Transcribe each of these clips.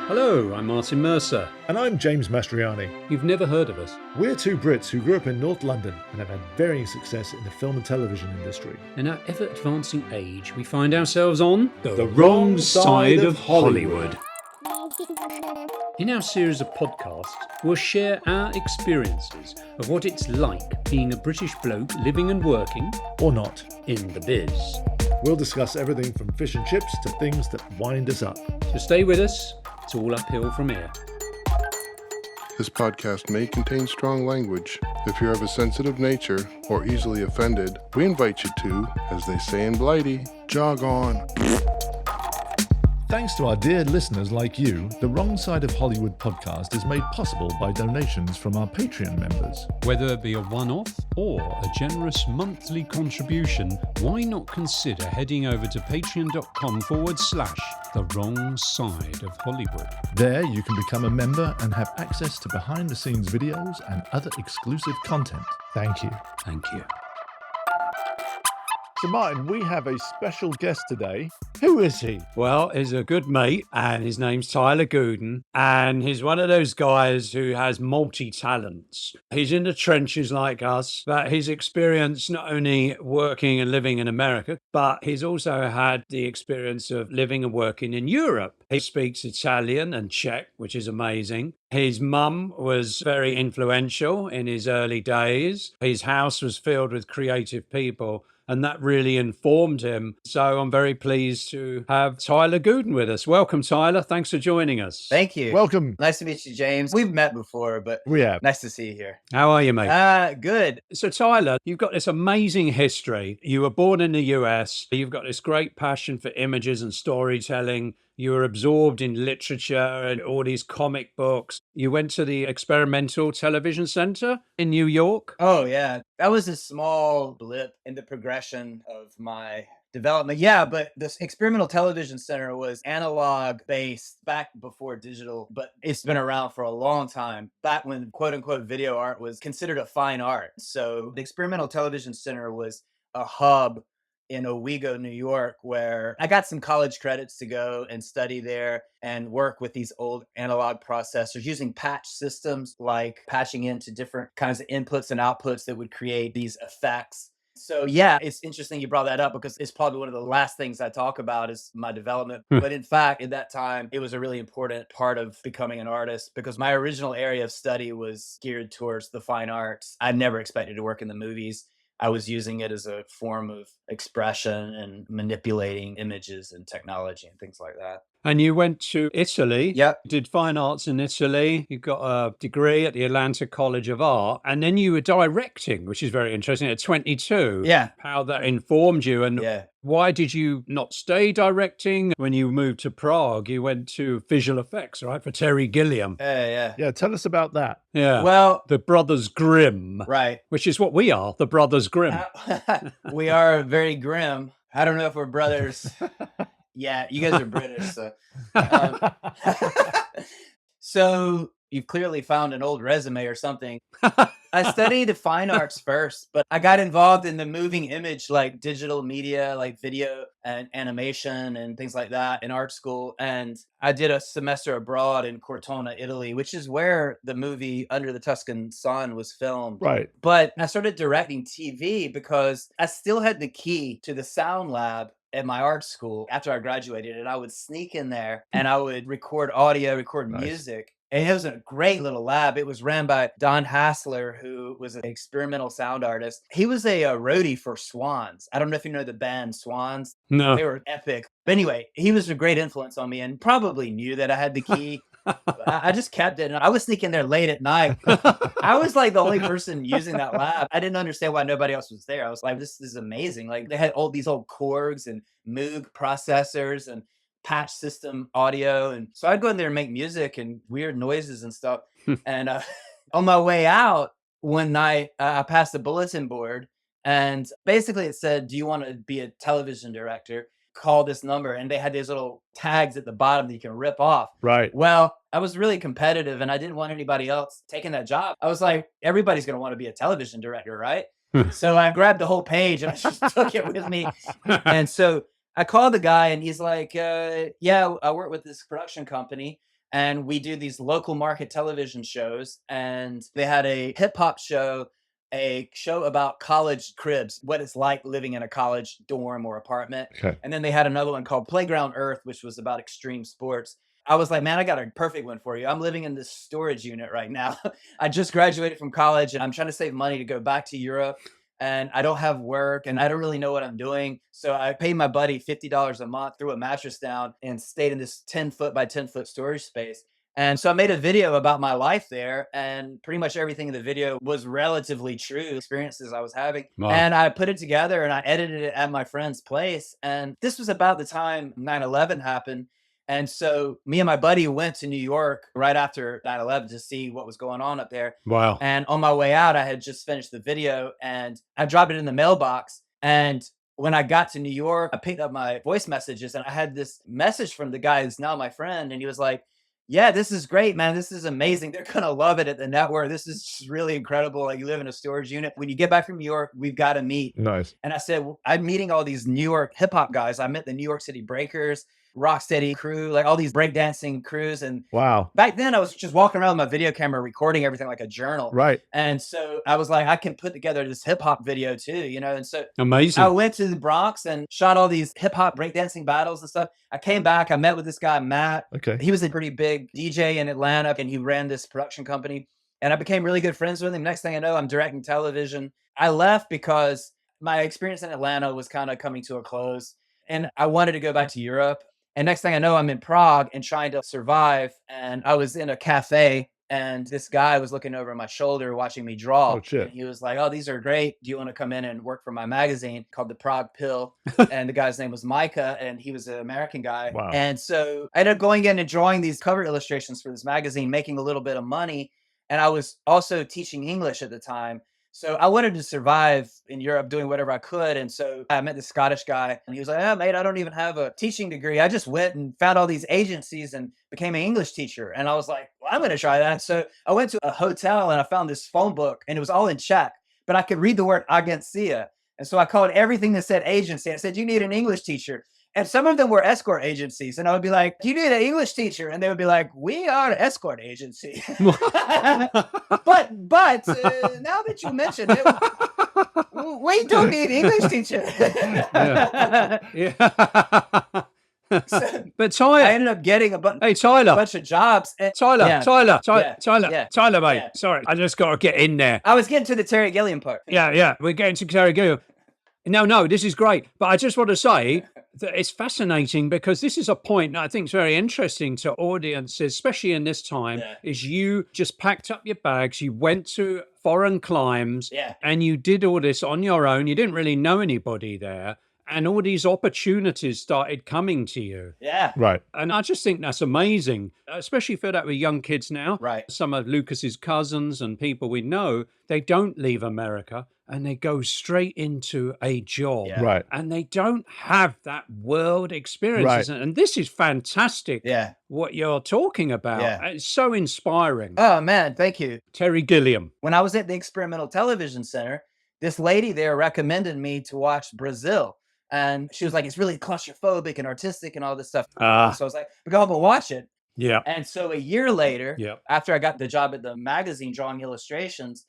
Hello, I'm Martin Mercer. And I'm James Mastriani. You've never heard of us. We're two Brits who grew up in North London and have had varying success in the film and television industry. In our ever-advancing age, we find ourselves on the wrong side of Hollywood. In our series of podcasts, we'll share our experiences of what it's like being a British bloke living and working, or not, in the biz. We'll discuss everything from fish and chips to things that wind us up. So stay with us. It's all uphill from here. This podcast may contain strong language. If you're of a sensitive nature or easily offended, we invite you to, as they say in Blighty, jog on. Thanks to our dear listeners like you, the Wrong Side of Hollywood podcast is made possible by donations from our Patreon members. Whether it be a one-off or a generous monthly contribution, why not consider heading over to patreon.com/the wrong side of Hollywood. There you can become a member and have access to behind-the-scenes videos and other exclusive content. Thank you. Thank you. So Martin, we have a special guest today. Who is he? Well, he's a good mate, and his name's Tyler Gooden, and he's one of those guys who has multi-talents. He's in the trenches like us, but he's experienced not only working and living in America, but he's also had the experience of living and working in Europe. He speaks Italian and Czech, which is amazing. His mum was very influential in his early days. His house was filled with creative people, and that really informed him. So I'm very pleased to have Tyler Gooden with us. Welcome, Tyler. Thanks for joining us. Thank you. Welcome. Nice to meet you, James. We've met before, but We have. nice to see you here. How are you, mate? Good. So, Tyler, you've got this amazing history. You were born in the US. You've got this great passion for images and storytelling. You were absorbed in literature and all these comic books. You went to the Experimental Television Center in New York. Oh, yeah. That was a small blip in the progression of my development. Yeah, but this Experimental Television Center was analog based back before digital, but it's been around for a long time. Back when quote unquote video art was considered a fine art. So the Experimental Television Center was a hub in Owego, New York, where I got some college credits to go and study there and work with these old analog processors using patch systems, like patching into different kinds of inputs and outputs that would create these effects. So yeah, it's interesting you brought that up because it's probably one of the last things I talk about is my development. But in fact, at that time, it was a really important part of becoming an artist because my original area of study was geared towards the fine arts. I never expected to work in the movies. I was using it as a form of expression and manipulating images and technology and things like that. And you went to Italy. Yep. Did fine arts in Italy. You got a degree at the Atlanta College of Art. And then you were directing, which is very interesting, at 22. Yeah. How that informed you. And Yeah. why did you not stay directing? When you moved to Prague, you went to visual effects, right? For Terry Gilliam. Yeah. Yeah, tell us about that. Yeah. Well, The Brothers Grimm. right. Which is what we are, the Brothers Grimm. We are very grim. I don't know if we're brothers. Yeah, you guys are British. So, so you've clearly found an old resume or something. I studied fine arts first, but I got involved in the moving image, like digital media, like video and animation and things like that in art school. And I did a semester abroad in Cortona, Italy, which is where the movie Under the Tuscan Sun was filmed. Right. But I started directing TV because I still had the key to the sound lab at my art school after I graduated, and I would sneak in there and I would record audio, record Nice. music. And it was a great little lab. It was ran by Don Hassler, who was an experimental sound artist. He was a roadie for Swans. I don't know if you know the band Swans. No. They were epic. But anyway, he was a great influence on me and probably knew that I had the key. I just kept it. And I was sneaking there late at night. I was like the only person using that lab. I didn't understand why nobody else was there. I was like, this is amazing. Like they had all these old Korgs and Moog processors and patch system audio. And so I'd go in there and make music and weird noises and stuff. And on my way out one night, I passed the bulletin board and basically it said, do you want to be a television director? Call this number. And they had these little tags at the bottom that you can rip off. Right. Well, I was really competitive and I didn't want anybody else taking that job. I was like, everybody's going to want to be a television director, right? So I grabbed the whole page and I just took it with me. And so I called the guy and he's like, yeah, I work with this production company. And we do these local market television shows. And they had a hip hop show, a show about college cribs, what it's like living in a college dorm or apartment. Okay. And then they had another one called Playground Earth, which was about extreme sports. I was like, man, I got a perfect one for you. I'm living in this storage unit right now. I just graduated from college and I'm trying to save money to go back to Europe. And I don't have work and I don't really know what I'm doing. So I paid my buddy $50 a month, threw a mattress down, and stayed in this 10-foot by 10-foot storage space. And so I made a video about my life there, and pretty much everything in the video was relatively true experiences I was having. Wow. And I put it together and I edited it at my friend's place. And this was about the time 9/11 happened. And so me and my buddy went to New York right after 9/11 to see what was going on up there. Wow. And on my way out, I had just finished the video and I dropped it in the mailbox. And when I got to New York, I picked up my voice messages and I had this message from the guy who's now my friend. And he was like, yeah, this is great, man. This is amazing. They're going to love it at the network. This is just really incredible. Like, you live in a storage unit. When you get back from New York, we've got to meet. Nice. And I said, well, I'm meeting all these New York hip hop guys. I met the New York City Breakers, Rocksteady crew, like all these breakdancing crews. And Wow. back then I was just walking around with my video camera, recording everything like a journal. Right. And so I was like, I can put together this hip hop video too, you know? And so Amazing. I went to the Bronx and shot all these hip hop breakdancing battles and stuff. I came back, I met with this guy, Matt. Okay. He was a pretty big DJ in Atlanta and he ran this production company. And I became really good friends with him. Next thing I know, I'm directing television. I left because my experience in Atlanta was kind of coming to a close and I wanted to go back to Europe. And next thing I know, I'm in Prague and trying to survive. And I was in a cafe and this guy was looking over my shoulder watching me draw. Oh, shit. And he was like, oh, these are great. Do you want to come in and work for my magazine called The Prague Pill? And the guy's name was Micah and he was an American guy. Wow. And so I ended up going in and drawing these cover illustrations for this magazine, making a little bit of money. And I was also teaching English at the time. So I wanted to survive in Europe doing whatever I could. And so I met this Scottish guy and he was like, oh, mate, I don't even have a teaching degree. I just went and found all these agencies and became an English teacher. And I was like, well, I'm going to try that. So I went to a hotel and I found this phone book and it was all in Czech, but I could read the word agencia. And so I called everything that said agency. I said, you need an English teacher. And some of them were escort agencies. And I would be like, do you need an English teacher? And they would be like, we are an escort agency. but now that you mention it, we don't need English teacher. Yeah. But Tyler, I ended up getting a bunch of jobs. And, Tyler, Yeah. Tyler, mate. Yeah. Sorry, I just got to get in there. I was getting to the Terry Gilliam part. Yeah, we're getting to Terry Gilliam. No, this is great. But I just want to say that it's fascinating because this is a point that I think is very interesting to audiences, especially in this time, is you just packed up your bags, you went to foreign climes, and you did all this on your own. You didn't really know anybody there. And all these opportunities started coming to you. Yeah. Right. And I just think that's amazing, especially for that with young kids now. Right. Some of Lucas's cousins and people we know, they don't leave America and they go straight into a job. Yeah. Right. And they don't have that world experience. Right. And this is fantastic. Yeah. What you're talking about. Yeah. It's so inspiring. Oh, man. Thank you. Terry Gilliam. When I was at the Experimental Television Center, this lady there recommended me to watch Brazil. And she was like, it's really claustrophobic and artistic and all this stuff. So I was like, go home and watch it. Yeah. And so a year later, Yeah. after I got the job at the magazine drawing illustrations,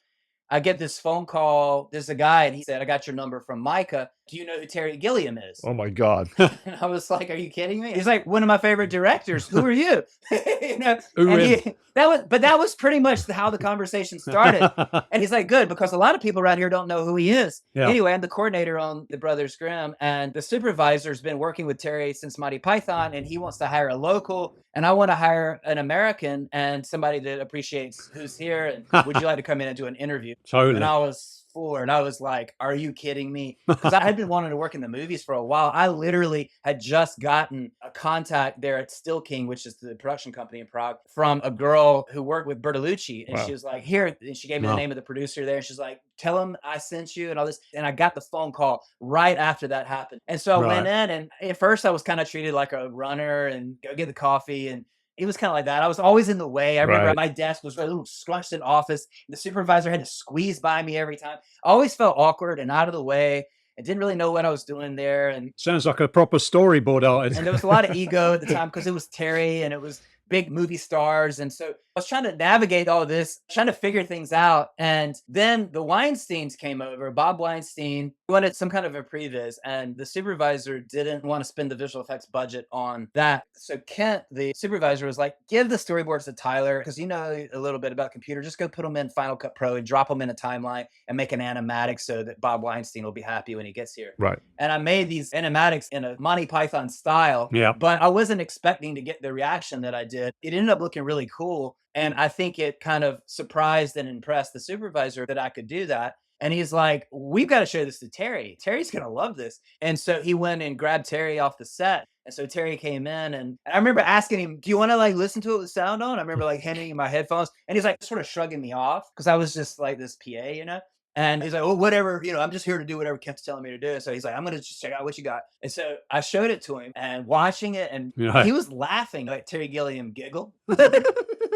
I get this phone call. There's a guy and he said, I got your number from Micah. Do you know who Terry Gilliam is? Oh my God. And I was like, are you kidding me? He's like, one of my favorite directors. Who are you? You know? Who And is- that was pretty much how the conversation started. And he's like, good, because a lot of people around here don't know who he is. Yeah. Anyway, I'm the coordinator on the Brothers Grimm, and the supervisor's been working with Terry since Mighty Python, and he wants to hire a local, and I want to hire an American and somebody that appreciates who's here. And would you like to come in and do an interview? Totally. And I was floored. I was like, are you kidding me? Because I had been wanting to work in the movies for a while. I literally had just gotten a contact there at Still King, which is the production company in Prague, from a girl who worked with Bertolucci. And Wow. she was like, here, and she gave me the name of the producer there. And she's like, tell him I sent you and all this. And I got the phone call right after that happened. And so I went in, and at first I was kind of treated like a runner and go get the coffee. And it was kind of like that. I was always in the way. I remember Right. my desk was a little scrunched in office. The supervisor had to squeeze by me every time. I always felt awkward and out of the way. I didn't really know what I was doing there. And Sounds like a proper storyboard artist. there was a lot of ego at the time because it was Terry and it was big movie stars. And so I was trying to navigate all this, trying to figure things out. And then the Weinsteins came over. Bob Weinstein wanted some kind of a previs, and the supervisor didn't want to spend the visual effects budget on that. So Kent, the supervisor, was like, give the storyboards to Tyler, because you know a little bit about computer. Just go put them in Final Cut Pro and drop them in a timeline and make an animatic so that Bob Weinstein will be happy when he gets here. Right. And I made these animatics in a Monty Python style, Yeah. but I wasn't expecting to get the reaction that I did. It ended up looking really cool. And I think it kind of surprised and impressed the supervisor that I could do that. And he's like, we've got to show this to Terry. Terry's going to love this. And so he went and grabbed Terry off the set. And so Terry came in, and I remember asking him, do you want to like listen to it with sound on? I remember like handing him my headphones, and he's like sort of shrugging me off because I was just like this PA, you know? And he's like, oh, whatever, you know, I'm just here to do whatever Kent's telling me to do. And so he's like, I'm going to just check out what you got. And so I showed it to him, and watching it, and he was laughing like Terry Gilliam giggle.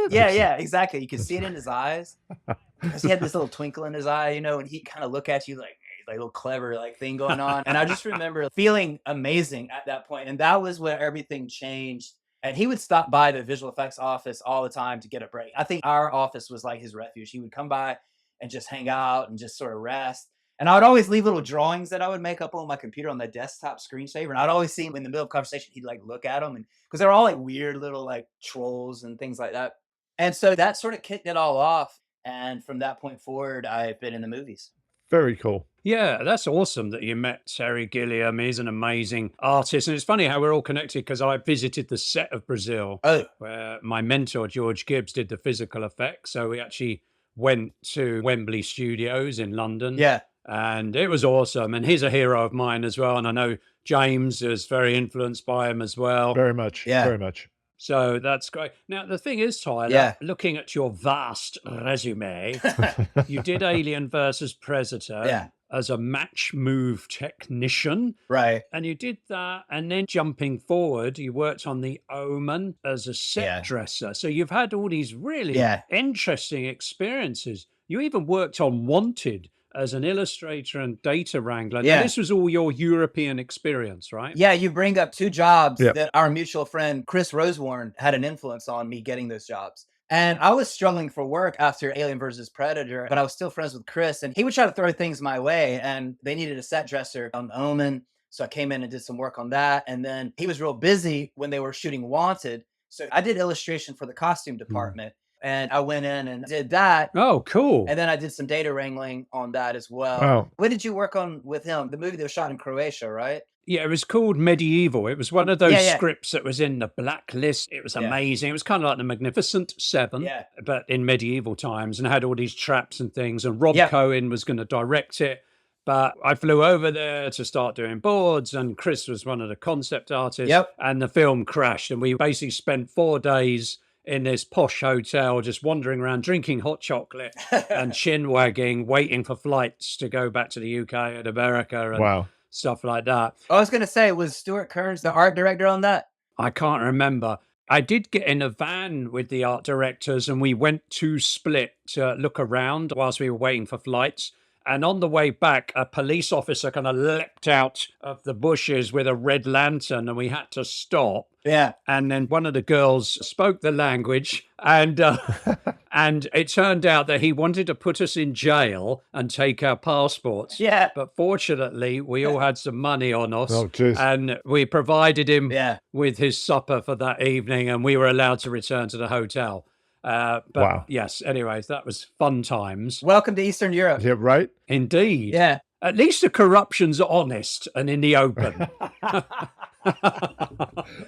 Yeah, exactly. You could see it in his eyes because he had this little twinkle in his eye, you know, and he'd kind of look at you like a little clever like thing going on. And I just remember feeling amazing at that point. And that was where everything changed. And he would stop by the visual effects office all the time to get a break. I think our office was like his refuge. He would come by and just hang out and just sort of rest. And I would always leave little drawings that I would make up on my computer on the desktop screensaver. And I'd always see him in the middle of conversation. He'd like look at them, and because they're all like weird little like trolls and things like that. And so that sort of kicked it all off. And from that point forward, I've been in the movies. Very cool. Yeah, that's awesome that you met Terry Gilliam. He's an amazing artist. And it's funny how we're all connected, because I visited the set of Brazil, where my mentor, George Gibbs, did the physical effects. So we actually went to Wembley Studios in London. Yeah. And it was awesome. And he's a hero of mine as well. And I know James is very influenced by him as well. Very much. Yeah. Very much. So that's great. Now, the thing is, Tyler, looking at your vast resume, you did Alien versus Predator as a match move technician. Right. And you did that. And then jumping forward, you worked on The Omen as a set dresser. So you've had all these really interesting experiences. You even worked on Wanted as an illustrator and data wrangler. Now, this was all your European experience, right? Yeah, you bring up two jobs that our mutual friend Chris Rosewarne had an influence on me getting those jobs. And I was struggling for work after Alien versus Predator, but I was still friends with Chris, and he would try to throw things my way, and they needed a set dresser on Omen. So I came in and did some work on that. And then he was real busy when they were shooting Wanted. So I did illustration for the costume department. And I went in and did that. Oh, cool. And then I did some data wrangling on that as well. Wow. What did you work on with him? The movie that was shot in Croatia, right? Yeah, it was called Medieval. It was one of those scripts that was in the blacklist. It was amazing. It was kind of like the Magnificent Seven, but in medieval times, and had all these traps and things. And Rob Cohen was going to direct it. But I flew over there to start doing boards, and Chris was one of the concept artists. And the film crashed. And we basically spent 4 days in this posh hotel, just wandering around, drinking hot chocolate and chin wagging, waiting for flights to go back to the UK and America and stuff like that. I was going to say, was Stuart Kearns the art director on that? I can't remember. I did get in a van with the art directors, and we went to Split to look around whilst we were waiting for flights. And on the way back, a police officer kind of leapt out of the bushes with a red lantern, and we had to stop. Yeah. And then one of the girls spoke the language, and and it turned out that he wanted to put us in jail and take our passports. Yeah. But fortunately, we all had some money on us. Oh, jeez. And we provided him with his supper for that evening, and we were allowed to return to the hotel. But yes, anyways, that was fun times. Welcome to Eastern Europe. Yeah, right? Indeed. Yeah. At least the corruption's honest and in the open.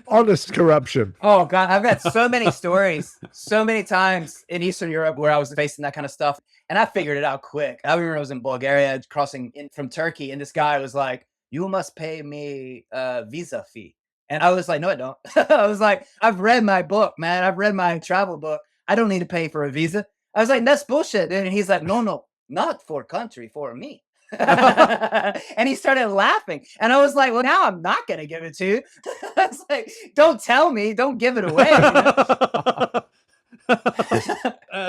Honest corruption. Oh, God. I've got so many stories, so many times in Eastern Europe where I was facing that kind of stuff. And I figured it out quick. I remember I was in Bulgaria crossing in from Turkey, and this guy was like, you must pay me a visa fee. And I was like, no, I don't. I was like, I've read my book, man. I've read my travel book. I don't need to pay for a visa. I was like, that's bullshit. And he's like, no, not for country, for me. And he started laughing. And I was like, well, now I'm not going to give it to you. I was like, don't tell me. Don't give it away. You know?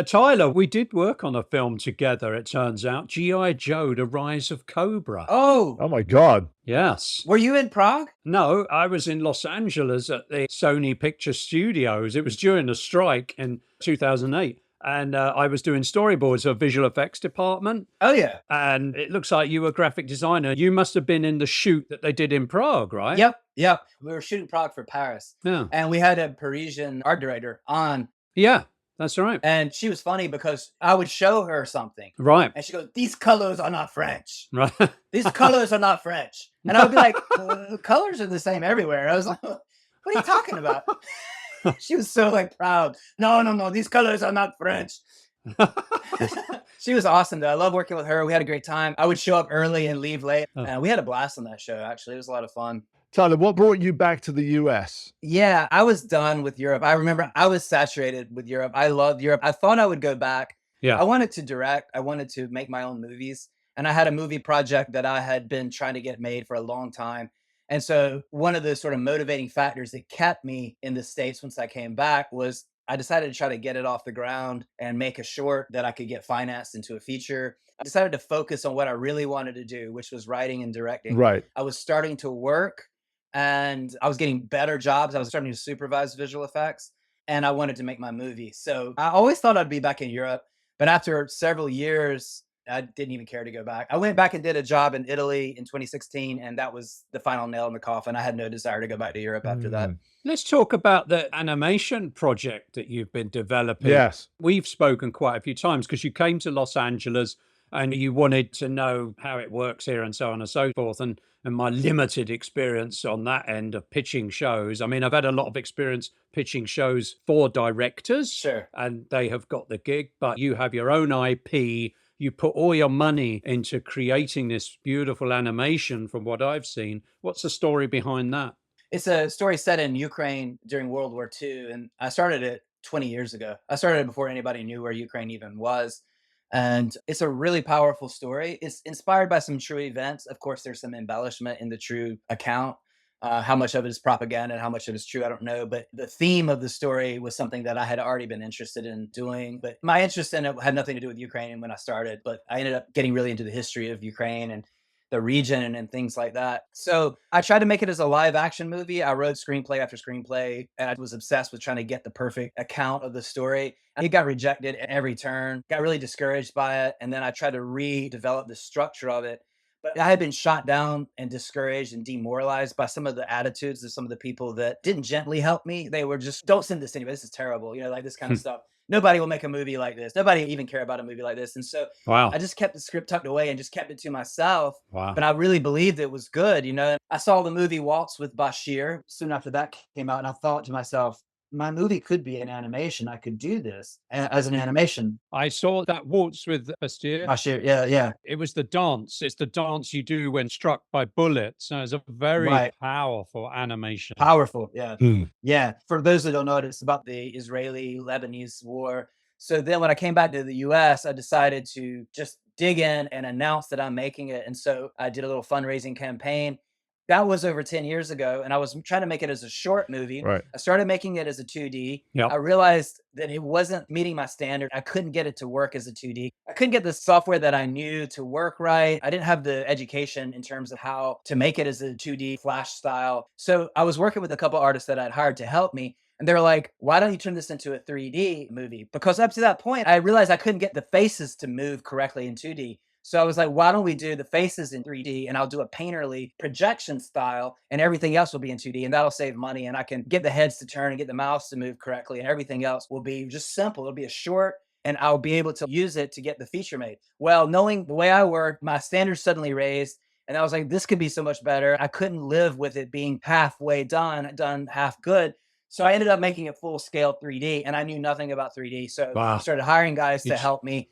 Tyler, we did work on a film together, it turns out. G.I. Joe, The Rise of Cobra. Oh, Oh my God. Yes. were you in Prague? No, I was in Los Angeles at the Sony Picture Studios. It was during the strike in 2008. And I was doing storyboards for a visual effects department. Oh, yeah. And it looks like you were a graphic designer. You must have been in the shoot that they did in Prague, right? Yep. Yep. We were shooting Prague for Paris. Yeah. And we had a Parisian art director on. Yeah, that's right. And she was funny because I would show her something. Right. And she goes, "These colors are not French. Right. These colors are not French." And I would be like, "The colors are the same everywhere." I was like, "What are you talking about?" She was so like proud. No. These colors are not French. She was awesome though. I love working with her. We had a great time. I would show up early and leave late. And we had a blast on that show, actually. It was a lot of fun. Tyler, what brought you back to the US? Yeah, I was done with Europe. I remember I was saturated with Europe. I loved Europe. I thought I would go back. Yeah. I wanted to direct. I wanted to make my own movies. And I had a movie project that I had been trying to get made for a long time. And so one of the sort of motivating factors that kept me in the States once I came back was I decided to try to get it off the ground and make a short that I could get financed into a feature. I decided to focus on what I really wanted to do, which was writing and directing. Right. I was starting to work and I was getting better jobs. I was starting to supervise visual effects and I wanted to make my movie. So I always thought I'd be back in Europe. But after several years, I didn't even care to go back. I went back and did a job in Italy in 2016, and that was the final nail in the coffin. I had no desire to go back to Europe after that. Let's talk about the animation project that you've been developing. Yes. We've spoken quite a few times because you came to Los Angeles and you wanted to know how it works here and so on and so forth. And my limited experience on that end of pitching shows. I mean, I've had a lot of experience pitching shows for directors. Sure. And they have got the gig, but you have your own IP. You put all your money into creating this beautiful animation from what I've seen. What's the story behind that? It's a story set in Ukraine during World War II, and I started it 20 years ago. I started it before anybody knew where Ukraine even was. And it's a really powerful story. It's inspired by some true events. Of course, there's some embellishment in the true account. How much of it is propaganda and how much of it is true, I don't know. But the theme of the story was something that I had already been interested in doing. But my interest in it had nothing to do with Ukraine when I started. But I ended up getting really into the history of Ukraine and the region and things like that. So I tried to make it as a live action movie. I wrote screenplay after screenplay, and I was obsessed with trying to get the perfect account of the story. And it got rejected at every turn, got really discouraged by it. And then I tried to redevelop the structure of it. But I had been shot down and discouraged and demoralized by some of the attitudes of some of the people that didn't gently help me. They were just, "Don't send this to anybody. This is terrible." Like this kind of stuff. Nobody will make a movie like this. Nobody even care about a movie like this. And so Wow. I just kept the script tucked away and just kept it to myself. Wow. But I really believed it was good. I saw the movie Waltz with Bashir soon after that came out. And I thought to myself, my movie could be an animation. I could do this as an animation. I saw that Waltz with Bashir. Bashir, yeah. It was the dance. It's the dance you do when struck by bullets. So it's a very Right. powerful animation. Powerful, yeah. Hmm. Yeah. For those that don't know it, it's about the Israeli-Lebanese war. So then when I came back to the US, I decided to just dig in and announce that I'm making it. And so I did a little fundraising campaign. That was over 10 years ago. And I was trying to make it as a short movie. Right. I started making it as a 2D. Yep. I realized that it wasn't meeting my standard. I couldn't get it to work as a 2D. I couldn't get the software that I knew to work right. I didn't have the education in terms of how to make it as a 2D flash style. So I was working with a couple artists that I'd hired to help me. And they were like, "Why don't you turn this into a 3D movie?" Because up to that point, I realized I couldn't get the faces to move correctly in 2D. So I was like, why don't we do the faces in 3D and I'll do a painterly projection style and everything else will be in 2D and that'll save money and I can get the heads to turn and get the mouths to move correctly and everything else will be just simple. It'll be a short and I'll be able to use it to get the feature made. Well, knowing the way I work, my standards suddenly raised and I was like, this could be so much better. I couldn't live with it being halfway done half good. So I ended up making it full scale 3D and I knew nothing about 3D. So Wow. I started hiring guys to help me.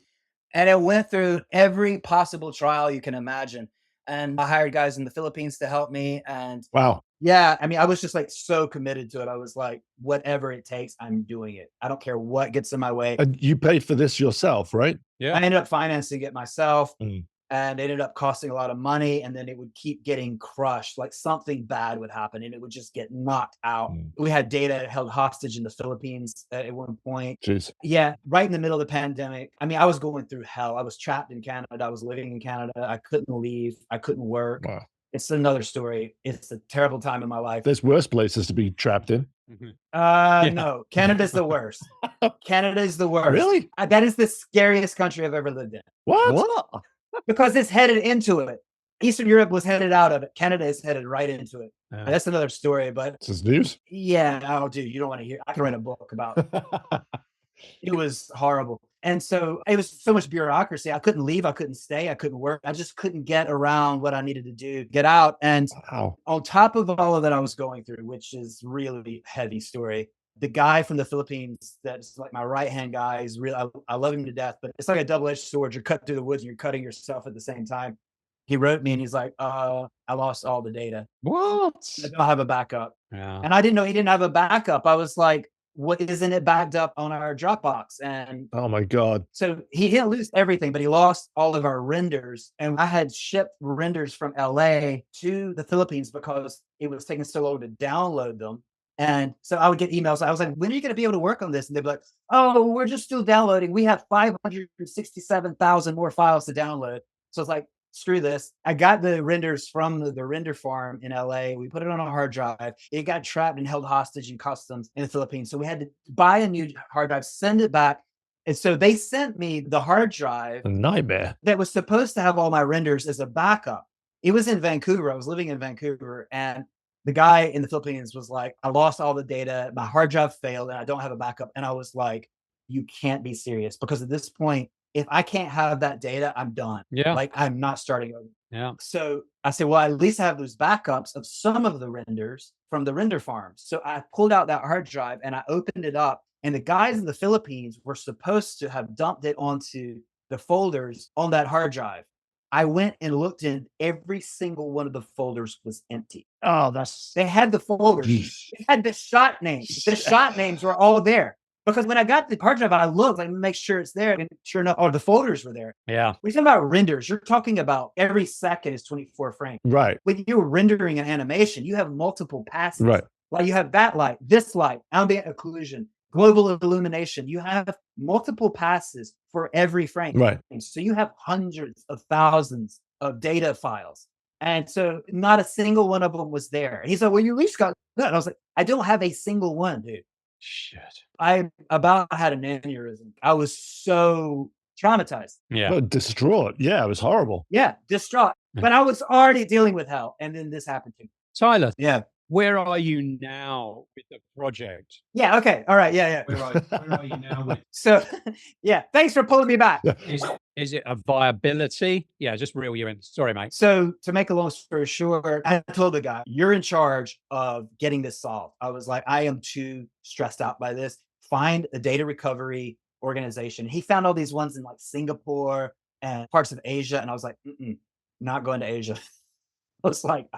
And it went through every possible trial you can imagine. And I hired guys in the Philippines to help me. And Wow. yeah, I mean, I was just like so committed to it. I was like, whatever it takes, I'm doing it. I don't care what gets in my way. And you paid for this yourself, right? Yeah. I ended up financing it myself. Mm. and it ended up costing a lot of money, and then it would keep getting crushed. Like something bad would happen and it would just get knocked out. We had data held hostage in the Philippines at one point. Jeez. Yeah, right in the middle of the pandemic. I mean, I was going through hell. I was trapped in Canada. I was living in Canada. I couldn't leave. I couldn't work. Wow. It's another story. It's a terrible time in my life. There's worse places to be trapped in. No, Canada's the worst. Canada is the worst. Really? That is the scariest country I've ever lived in What? because it's headed into it. Eastern Europe was headed out of it. Canada is headed right into it. Yeah. That's another story, but This is news. yeah, oh, dude, you don't want to hear. I can write a book about it. It was horrible. And so it was so much bureaucracy. I couldn't leave. I couldn't stay. I couldn't work. I just couldn't get around what I needed to do, get out. And Wow. on top of all of that I was going through, which is really heavy story, the guy from the Philippines that's like my right-hand guy is real. I love him to death, but it's like a double-edged sword. You're cut through the woods and you're cutting yourself at the same time. He wrote me and he's like, I lost all the data. What? I don't have a backup. Yeah. And I didn't know he didn't have a backup. I was like, what, isn't it backed up on our Dropbox? And Oh my God. so he didn't lose everything, but he lost all of our renders. And I had shipped renders from LA to the Philippines because it was taking so long to download them. And so I would get emails. I was like, when are you going to be able to work on this? And they'd be like, oh, we're just still downloading. We have 567,000 more files to download. So it's like, screw this. I got the renders from the render farm in LA. We put it on a hard drive. It got trapped and held hostage in customs in the Philippines. So we had to buy a new hard drive, send it back. And so they sent me the hard drive A nightmare. that was supposed to have all my renders as a backup. It was in Vancouver. I was living in Vancouver, and the guy in the Philippines was like, I lost all the data. My hard drive failed and I don't have a backup. And I was like, you can't be serious, because at this point, if I can't have that data, I'm done. Yeah. Like, I'm not starting over. Yeah. So I said, well, at least I have those backups of some of the renders from the render farms. So I pulled out that hard drive and I opened it up, and the guys in the Philippines were supposed to have dumped it onto the folders on that hard drive. I went and looked in, every single one of the folders was empty. Oh, They had the folders. They had the shot names. The shot names were all there. Because when I got the hard drive, I looked like, make sure it's there. And sure enough, the folders were there. Yeah. We're talking about renders. You're talking about every second is 24 frames. right. When you're rendering an animation, you have multiple passes. Right. Like you have that light, this light, ambient occlusion, global illumination. You have multiple passes for every frame. Right. So you have hundreds of thousands of data files. And so not a single one of them was there. And he's like, well, you at least got that. And I was like, I don't have a single one, dude. Shit. I about had an aneurysm. I was so traumatized. Yeah. Oh, distraught. Yeah, it was horrible. Yeah, distraught. But I was already dealing with hell. And then this happened to me. Tyler, Yeah. where are you now with the project? Yeah. Okay. All right. Yeah. Where are you now with? So, yeah. Thanks for pulling me back. Is it a viability? Yeah, just reel you in. Sorry, mate. So, to make a long story short, I told the guy, you're in charge of getting this solved. I was like, I am too stressed out by this. Find a data recovery organization. He found all these ones in like Singapore and parts of Asia. And I was like, not going to Asia. I was like,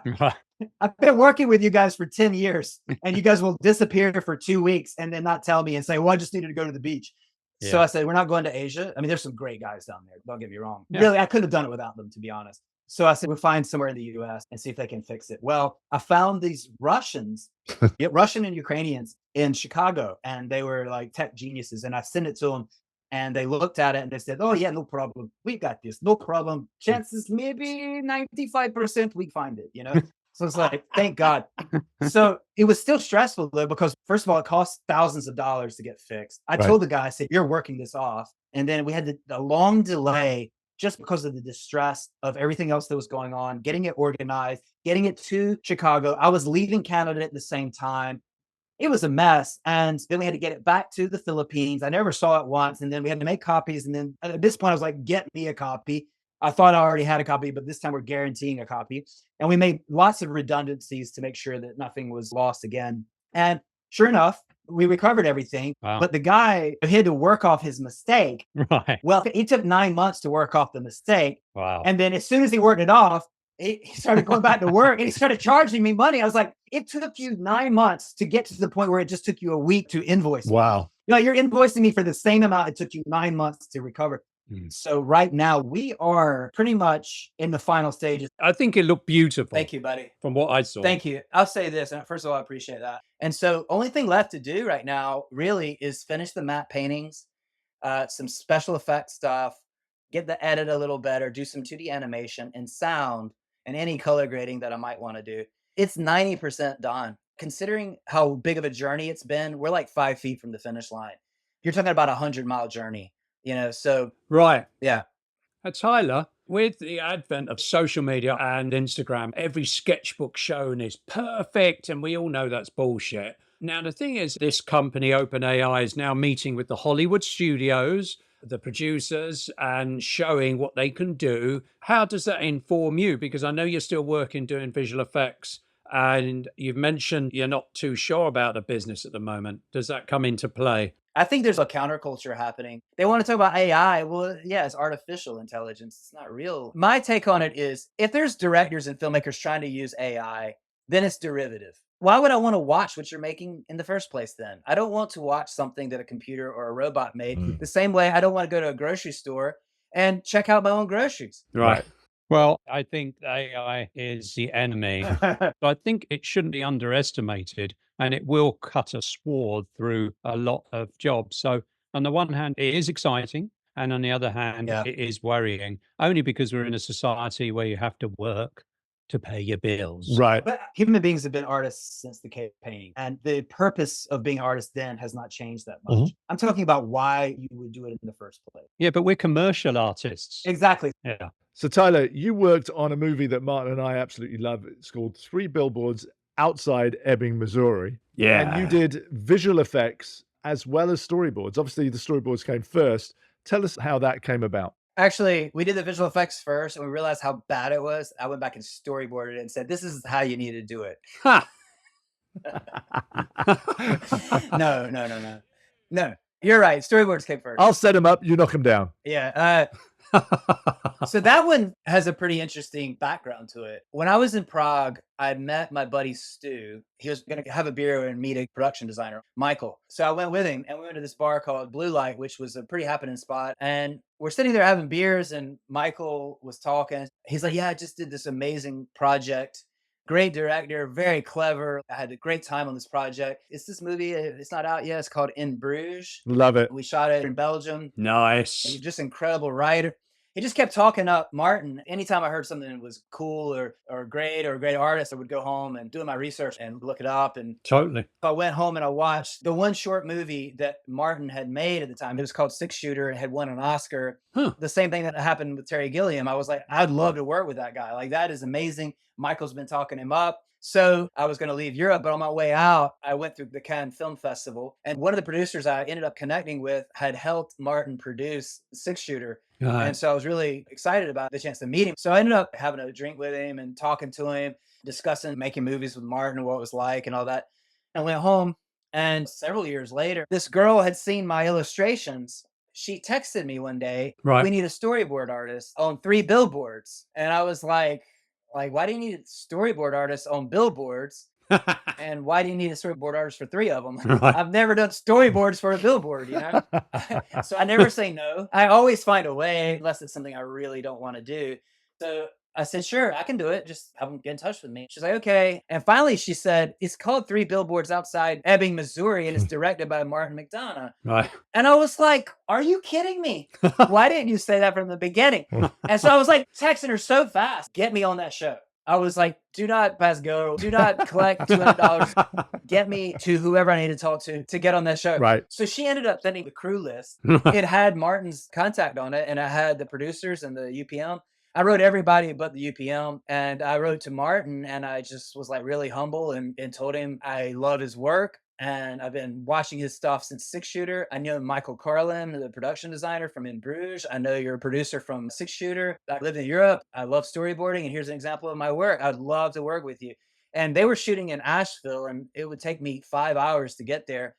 I've been working with you guys for 10 years and you guys will disappear for 2 weeks and then not tell me and say, well, I just needed to go to the beach. Yeah. So I said, we're not going to Asia. I mean, there's some great guys down there. Don't get me wrong. Yeah. Really, I couldn't have done it without them, to be honest. So I said, we'll find somewhere in the US and see if they can fix it. Well, I found these Russians, Russian and Ukrainians in Chicago, and they were like tech geniuses. And I sent it to them and they looked at it and they said, oh yeah, no problem. We got this. No problem. Chances maybe 95% we find it, you know? So it's like, thank God. So it was still stressful though, because first of all, it cost thousands of dollars to get fixed. I told the guy, I said, you're working this off. And then we had a long delay just because of the distress of everything else that was going on, getting it organized, getting it to Chicago. I was leaving Canada at the same time. It was a mess. And then we had to get it back to the Philippines. I never saw it once. And then we had to make copies. And then at this point, I was like, get me a copy. I thought I already had a copy, but this time we're guaranteeing a copy. And we made lots of redundancies to make sure that nothing was lost again. And sure enough, we recovered everything. Wow. But the guy had to work off his mistake. Right. Well, it took 9 months to work off the mistake. Wow. And then as soon as he worked it off, he started going back to work and he started charging me money. I was like, it took you 9 months to get to the point where it just took you a week to invoice. Wow. You know, you're invoicing me for the same amount it took you 9 months to recover. So right now we are pretty much in the final stages. I think it looked beautiful. Thank you, buddy. From what I saw. Thank you. I'll say this. And first of all, I appreciate that. And so only thing left to do right now really is finish the matte paintings, some special effects stuff, get the edit a little better, do some 2D animation and sound and any color grading that I might want to do. It's 90% done. Considering how big of a journey it's been, we're like 5 feet from the finish line. You're talking about 100-mile journey, so Right. yeah. Tyler, with the advent of social media and Instagram, every sketchbook shown is perfect, and we all know that's bullshit. Now, the thing is, this company, OpenAI, is now meeting with the Hollywood studios, the producers, and showing what they can do. How does that inform you? Because I know you're still working doing visual effects, and you've mentioned you're not too sure about the business at the moment. Does that come into play? I think there's a counterculture happening. They want to talk about AI. Well, yeah, it's artificial intelligence. It's not real. My take on it is if there's directors and filmmakers trying to use AI, then it's derivative. Why would I want to watch what you're making in the first place then? I don't want to watch something that a computer or a robot made. The same way I don't want to go to a grocery store and check out my own groceries. Right. Well, I think AI is the enemy. But I think it shouldn't be underestimated, and it will cut a swathe through a lot of jobs. So, on the one hand, it is exciting, and on the other hand, Yeah. it is worrying, only because we're in a society where you have to work to pay your bills. Right. But human beings have been artists since the cave painting, and the purpose of being artists then has not changed that much. I'm talking about why you would do it in the first place. Yeah, but we're commercial artists. Exactly. Yeah. So, Tyler, you worked on a movie that Martin and I absolutely love. It's called Three Billboards Outside Ebbing, Missouri. Yeah. And you did visual effects as well as storyboards. Obviously, the storyboards came first. Tell us how that came about. Actually, we did the visual effects first, and we realized how bad it was. I went back and storyboarded it and said, "This is how you need to do it." Ha! No. You're right. Storyboards came first. I'll set him up. You knock him down. Yeah. So that one has a pretty interesting background to it. When I was in Prague, I met my buddy Stu. He was going to have a beer and meet a production designer, Michael. So I went with him and we went to this bar called Blue Light, which was a pretty happening spot. And we're sitting there having beers and Michael was talking. He's like, "Yeah, I just did this amazing project. Great director, very clever. I had a great time on this project. It's this movie. It's not out yet. It's called In Bruges. Love it. We shot it in Belgium. Nice. He's just an incredible writer." He just kept talking up Martin. Anytime I heard something that was cool or great or a great artist, I would go home and do my research and look it up. And Totally. I went home and I watched the one short movie that Martin had made at the time. It was called Six Shooter and had won an Oscar. The same thing that happened with Terry Gilliam. I was like, I'd love to work with that guy. Like, that is amazing. Michael's been talking him up. So I was going to leave Europe, but on my way out, I went through the Cannes Film Festival. And one of the producers I ended up connecting with had helped Martin produce Six Shooter. And so I was really excited about the chance to meet him. So I ended up having a drink with him and talking to him, discussing making movies with Martin and what it was like and all that. And I went home, and several years later, this girl had seen my illustrations. She texted me one day, Right. "We need a storyboard artist on 3 billboards." And I was like, why do you need a storyboard artist on billboards? And why do you need a storyboard artist for 3 of them? Right. I've never done storyboards for a billboard, So I never say no. I always find a way, unless it's something I really don't want to do. So I said, "Sure, I can do it. Just have them get in touch with me." She's like, "Okay." And finally she said, "It's called Three Billboards Outside Ebbing, Missouri, and it's directed by Martin McDonnagh." Right. And I was like, "Are you kidding me? Why didn't you say that from the beginning?" And so I was like texting her so fast, "Get me on that show." I was like, "Do not pass go. Do not collect $200. Get me to whoever I need to talk to get on that show." Right. So she ended up sending the crew list. It had Martin's contact on it, and I had the producers and the UPM. I wrote everybody but the UPM, and I wrote to Martin, and I just was like really humble and told him I love his work. And I've been watching his stuff since Six Shooter. I know Michael Carlin, the production designer from In Bruges. I know you're a producer from Six Shooter. I lived in Europe. I love storyboarding, and here's an example of my work. I'd love to work with you. And they were shooting in Asheville, and it would take me 5 hours to get there.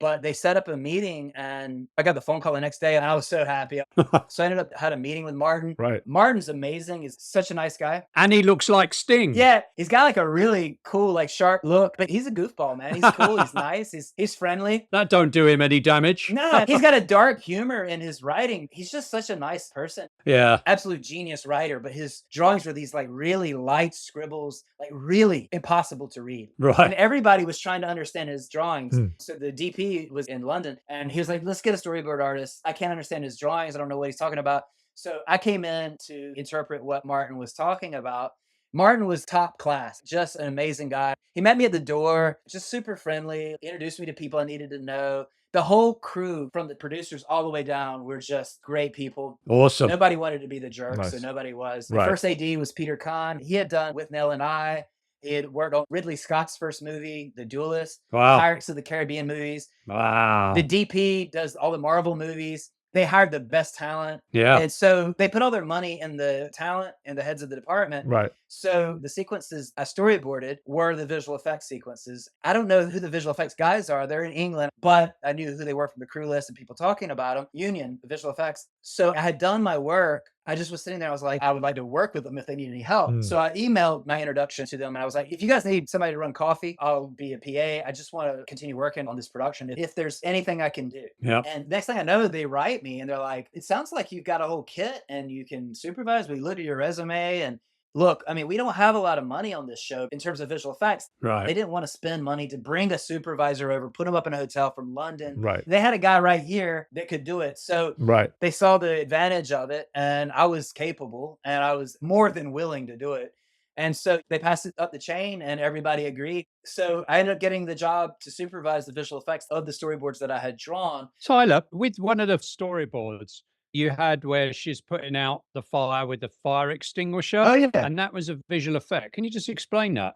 But they set up a meeting and I got the phone call the next day and I was so happy. So I ended up had a meeting with Martin. Right. Martin's amazing. He's such a nice guy. And he looks like Sting. Yeah, he's got like a really cool, like sharp look, but he's a goofball, man. He's cool. He's nice. He's friendly. That don't do him any damage. No, he's got a dark humor in his writing. He's just such a nice person. Yeah. Absolute genius writer, but his drawings were these like really light scribbles, like really impossible to read. Right. And everybody was trying to understand his drawings. Hmm. So the DP was in London and he was like, let's get a storyboard artist. I can't understand his drawings. I don't know what he's talking about. So I came in to interpret what Martin was talking about. Martin was top class, just an amazing guy. He met me at the door, just super friendly, introduced me to people I needed to know. The whole crew, from the producers all the way down, were just great people. Awesome. Nobody wanted to be the jerk, Nice. so nobody was. Right. The first AD was Peter Kahn. He had done With Nell and I. He had worked on Ridley Scott's first movie, The Duelist, Wow. Pirates of the Caribbean movies. Wow. The DP does all the Marvel movies. They hired the best talent. Yeah. And so they put all their money in the talent and the heads of the department. Right. So the sequences I storyboarded were the visual effects sequences. I don't know who the visual effects guys are. They're in England, but I knew who they were from the crew list and people talking about them. Union, the visual effects. So I had done my work. I just was sitting there. I was like, I would like to work with them if they need any help. Mm. So I emailed my introduction to them and I was like, if you guys need somebody to run coffee, I'll be a PA. I just want to continue working on this production if there's anything I can do. Yeah. And next thing I know, they write me and they're like, it sounds like you've got a whole kit and you can supervise. We looked at your resume and look, I mean, we don't have a lot of money on this show in terms of visual effects. Right. They didn't want to spend money to bring a supervisor over, put him up in a hotel from London. Right. They had a guy right here that could do it. So Right. they saw the advantage of it and I was capable and I was more than willing to do it. And so they passed it up the chain and everybody agreed. So I ended up getting the job to supervise the visual effects of the storyboards that I had drawn. Tyler, with one of the storyboards you had where she's putting out the fire with the fire extinguisher. Oh, yeah. And that was a visual effect. Can you just explain that?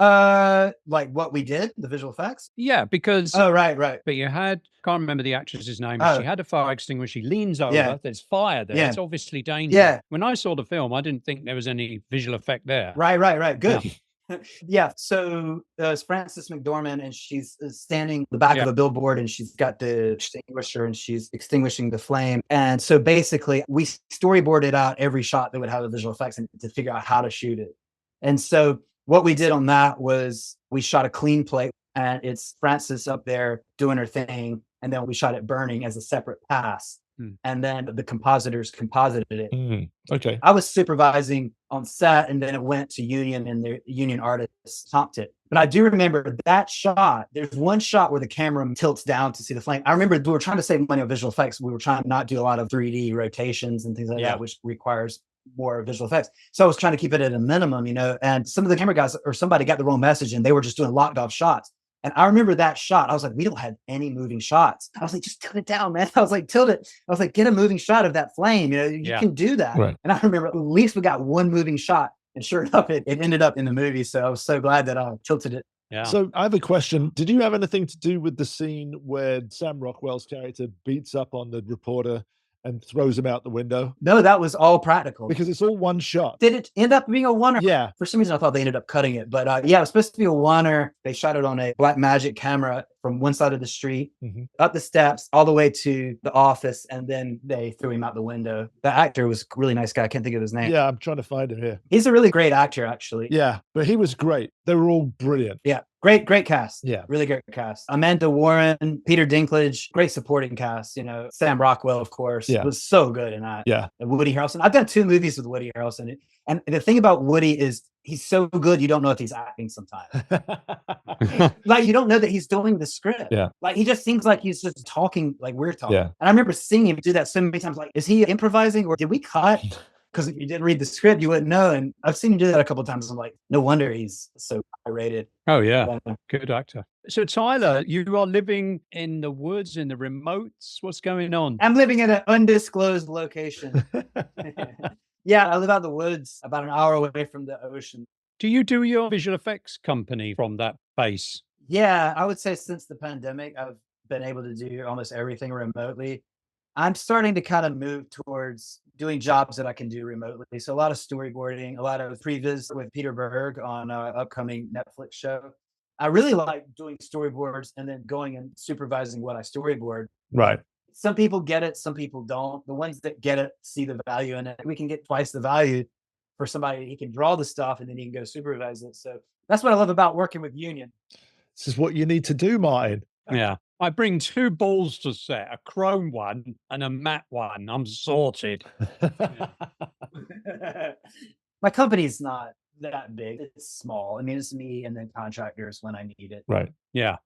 Like what we did, the visual effects? Yeah, because Oh, right. but you had, can't remember the actress's name, Oh. she had a fire extinguisher. She leans over, Yeah. there's fire there. Yeah. It's obviously dangerous. Yeah. When I saw the film, I didn't think there was any visual effect there. Right. Good. Yeah. So it's Frances McDormand and she's standing the back of a billboard and she's got the extinguisher and she's extinguishing the flame. And so basically we storyboarded out every shot that would have the visual effects and to figure out how to shoot it. And so what we did on that was we shot a clean plate and it's Frances up there doing her thing. And then we shot it burning as a separate pass. And then the compositors composited it. Okay. I was supervising on set and then it went to Union and the Union artists topped it. But I do remember that shot. There's one shot where the camera tilts down to see the flame. I remember we were trying to save money on visual effects. We were trying to not do a lot of 3D rotations and things like that, which requires more visual effects. So I was trying to keep it at a minimum, and some of the camera guys or somebody got the wrong message and they were just doing locked off shots. And I remember that shot. I was like, we don't have any moving shots. I was like, just tilt it down, man. I was like, tilt it. I was like, get a moving shot of that flame. You can do that. Right. And I remember at least we got one moving shot. And sure enough, it ended up in the movie. So I was so glad that I tilted it. Yeah. So I have a question. Did you have anything to do with the scene where Sam Rockwell's character beats up on the reporter and throws him out the window? No, that was all practical. Because it's all one shot. Did it end up being a one? Yeah. For some reason, I thought they ended up cutting it. But it was supposed to be a one-er. They shot it on a Black Magic camera from one side of the street, up the steps, all the way to the office. And then they threw him out the window. The actor was a really nice guy. I can't think of his name. Yeah, I'm trying to find him here. He's a really great actor, actually. Yeah, but he was great. They were all brilliant. Yeah. Great cast. Yeah. Really great cast. Amanda Warren, Peter Dinklage, great supporting cast. Sam Rockwell, of course, was so good in that. Yeah. And Woody Harrelson. I've done 2 movies with Woody Harrelson. And the thing about Woody is he's so good, you don't know if he's acting sometimes. Like, you don't know that he's doing the script. Yeah. Like, he just seems like he's just talking like we're talking. Yeah. And I remember seeing him do that so many times. Like, is he improvising or did we cut? Because if you didn't read the script, you wouldn't know. And I've seen him do that a couple of times. I'm like, no wonder he's so high rated. Oh, yeah. Good actor. So, Tyler, you are living in the woods, in the remotes. What's going on? I'm living in an undisclosed location. Yeah, I live out in the woods about an hour away from the ocean. Do you do your visual effects company from that base? Yeah, I would say since the pandemic, I've been able to do almost everything remotely. I'm starting to kind of move towards doing jobs that I can do remotely. So a lot of storyboarding, a lot of previs with Peter Berg on an upcoming Netflix show. I really like doing storyboards and then going and supervising what I storyboard. Right. Some people get it, some people don't. The ones that get it see the value in it. We can get twice the value for somebody. He can draw the stuff and then he can go supervise it. So that's what I love about working with Union. This is what you need to do, Martin. Yeah. I bring 2 balls to set, a chrome one and a matte one. I'm sorted. My company's not that big. It's small. I mean, it's me and then contractors when I need it. Right. Yeah.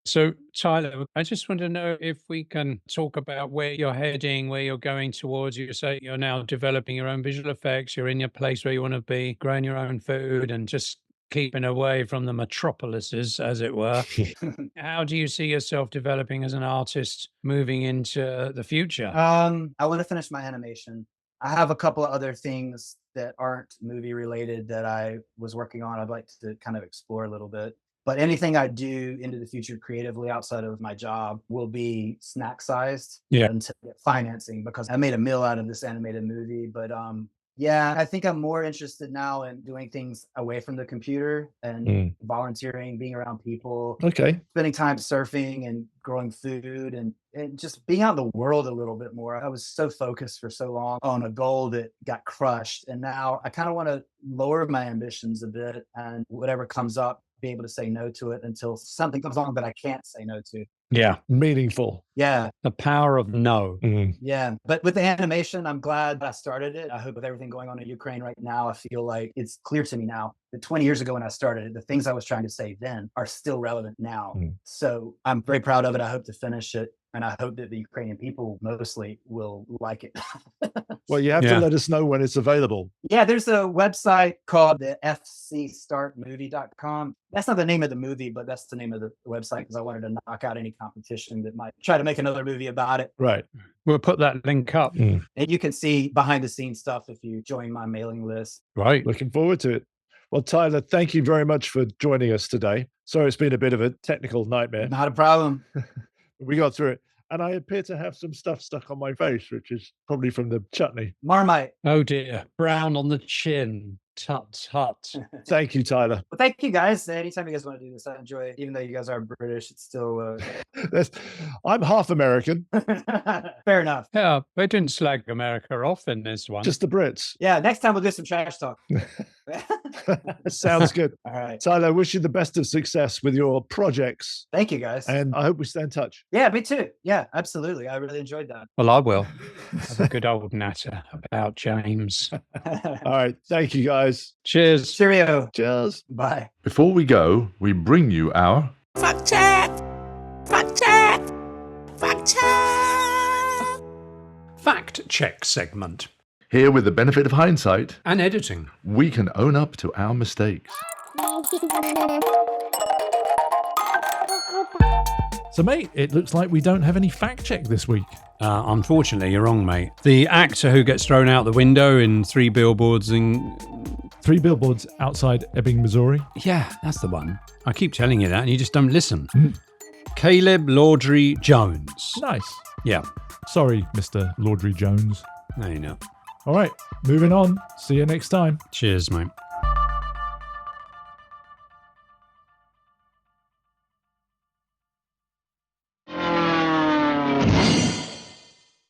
So, Tyler, I just want to know if we can talk about where you're heading, where you're going towards. You say you're now developing your own visual effects. You're in your place where you want to be, growing your own food and just keeping away from the metropolises, as it were. How do you see yourself developing as an artist moving into the future? I want to finish my animation. I have a couple of other things that aren't movie related that I was working on. I'd like to kind of explore a little bit. But anything I do into the future creatively outside of my job will be snack sized until I get financing, because I made a meal out of this animated movie. But yeah, I think I'm more interested now in doing things away from the computer and volunteering, being around people, spending time surfing and growing food and just being out in the world a little bit more. I was so focused for so long on a goal that got crushed. And now I kind of want to lower my ambitions a bit, and whatever comes up, be able to say no to it until something comes along that I can't say no to. Yeah. Meaningful. Yeah. The power of no. Yeah. But with the animation, I'm glad I started it. I hope with everything going on in Ukraine right now, I feel like it's clear to me now that 20 years ago when I started it, the things I was trying to say then are still relevant now. So I'm very proud of it. I hope to finish it. And I hope that the Ukrainian people mostly will like it. Well, you have to let us know when it's available. Yeah, there's a website called the fcstartmovie.com. That's not the name of the movie, but that's the name of the website, because I wanted to knock out any competition that might try to make another movie about it. Right. We'll put that link up. And you can see behind the scenes stuff if you join my mailing list. Right. Looking forward to it. Well, Tyler, thank you very much for joining us today. Sorry, it's been a bit of a technical nightmare. Not a problem. We got through it. And I appear to have some stuff stuck on my face, which is probably from the chutney. Marmite. Oh dear. Brown on the chin. Tut, tut. Thank you, Tyler. Well, thank you, guys. Anytime you guys want to do this, I enjoy it. Even though you guys are British, it's still... I'm half American. Fair enough. Yeah, they didn't slag America off in this one. Just the Brits. Yeah, next time we'll do some trash talk. Sounds good. All right. Tyler, I wish you the best of success with your projects. Thank you, guys. And I hope we stay in touch. Yeah, me too. Yeah, absolutely. I really enjoyed that. Well, I will. Have a good old natter about James. All right. Thank you, guys. Cheers. Cheerio. Cheers. Bye. Before we go, we bring you our Fact check! Fact check! Fact check! Fact check segment. Here with the benefit of hindsight, And editing. we can own up to our mistakes. So, mate, it looks like we don't have any fact check this week. Unfortunately, you're wrong, mate. The actor who gets thrown out the window in 3 billboards in... 3 billboards outside Ebbing, Missouri. Yeah, that's the one. I keep telling you that and you just don't listen. Caleb Laudry Jones. Nice. Yeah. Sorry, Mr. Laudry Jones. No, you know. All right, moving on. See you next time. Cheers, mate.